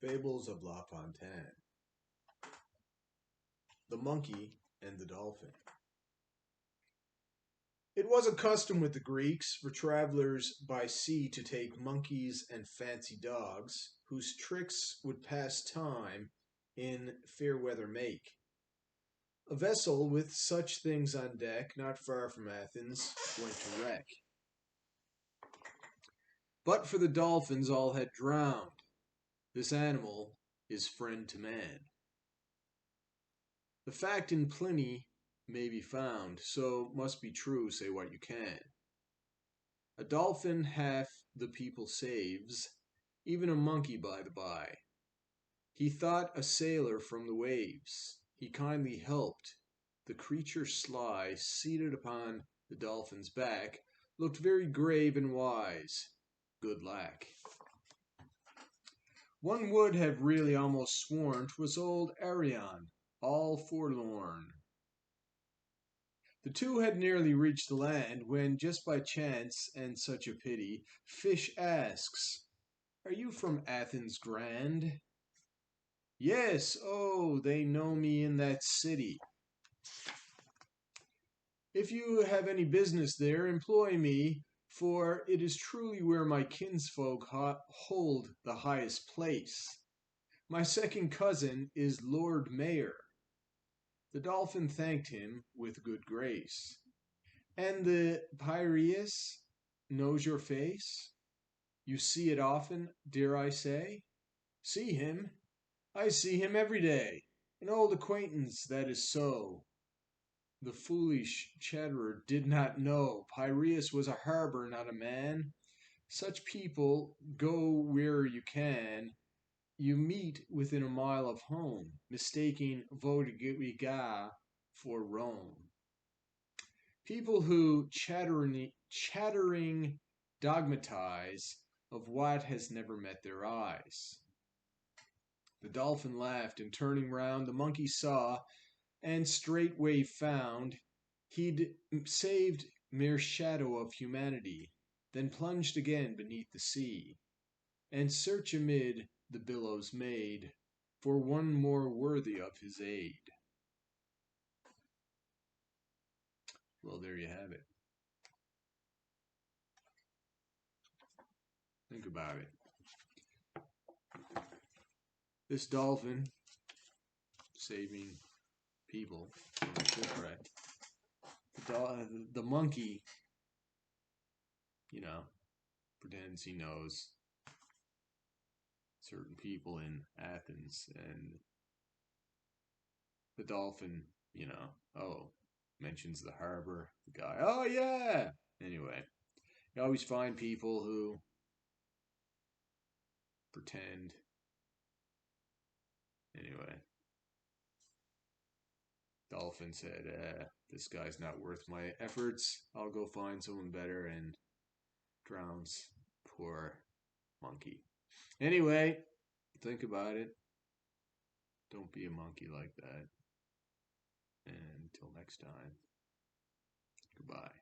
Fables of La Fontaine. The Monkey and the Dolphin. It was a custom with the Greeks for travelers by sea to take monkeys and fancy dogs, whose tricks would pass time in fair weather make. A vessel with such things on deck, not far from Athens, went to wreck. But for the dolphins, all had drowned. This animal is friend to man. The fact in Pliny may be found, so must be true, say what you can. A dolphin half the people saves, even a monkey by the by. He thought a sailor from the waves. He kindly helped. The creature sly, seated upon the dolphin's back, looked very grave and wise. Good lack. One would have really almost sworn 'twas old Arion, all forlorn. The two had nearly reached the land, when just by chance, and such a pity, Fish asks, "Are you from Athens grand?" "Yes, oh, they know me in that city." "If you have any business there, employ me, for it is truly where my kinsfolk hold the highest place. My second cousin is Lord Mayor." The dolphin thanked him with good grace. "And the Piraeus knows your face? You see it often, dare I say?" "See him? I see him every day. An old acquaintance, that is so." The foolish chatterer did not know Piraeus was a harbor, not a man. Such people go where you can. You meet within a mile of home, mistaking Vodega for Rome. People who chattering dogmatize of what has never met their eyes. The dolphin laughed, and turning round, the monkey saw, and straightway found he'd saved mere shadow of humanity, then plunged again beneath the sea, and search amid the billows made for one more worthy of his aid. Well, there you have it. Think about it. This dolphin saving people from a shipwreck. The monkey, pretends he knows certain people in Athens, and the dolphin, mentions the harbor. The guy, "Oh yeah." Anyway, you always find people who pretend. Anyway, dolphin said, "This guy's not worth my efforts. I'll go find someone better," and drowns poor monkey. Anyway, think about it. Don't be a monkey like that. And until next time, goodbye.